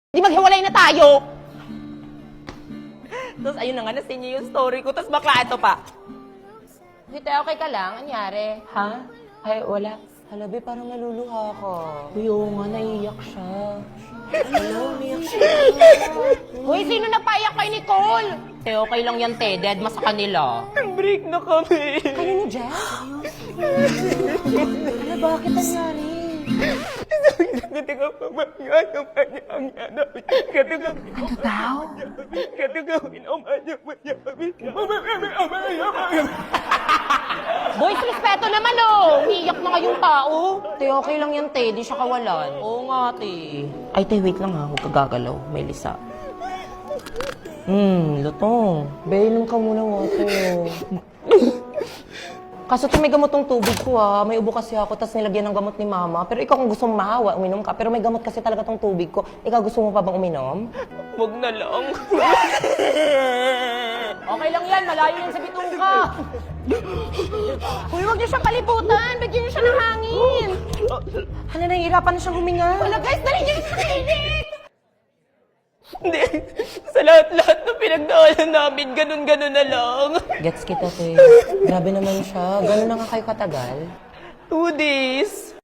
Di maghiwalay na tayo! Tapos ayun na nga, nasin niyo yung story ko. Tapos bakla ito pa. Hite, okay ka lang? Anyari? Ha? Ay, wala. Halabi, parang naluluha ka. Uy, oo nga, naiiyak siya. Ano, umiyak siya. Uy, sino napaiyak kay Nicole? Te, okay lang yan, te. Dead ma sa kanila. Break na kami. Kayo ni Jess? Ano, bakit nangyari? Ano daw? Boys, respeto naman oh! Umiiyak na kayong tao. Te, okay lang yan, te. Di siya kawalan. Oo nga, te. Ay, te, wait lang ha. Huwag ka gagalaw. May lisa. Lutong. Bainom ka muna, water. Kaso may gamot tong tubig ko ha. May ubo kasi ako, tas nilagyan ng gamot ni mama. Pero ikaw kung gusto mong mahawa, uminom ka. Pero may gamot kasi talaga tong tubig ko. Ikaw gusto mo pa bang uminom? Huwag na lang. Okay lang yan, malayo yan sa bitungka. Uy, huwag niyo siyang kalibutan. Bigyan niyo siya ng hangin. Hala, nahihirapan na siyang huminga. Wala guys, dali niyo sa klinik! Hindi. Sa lahat-lahat na pinagdaanan namin, ganun-ganun na lang. Gets kita, te. Grabe naman siya. Ganun na nga kayo katagal? 2 days.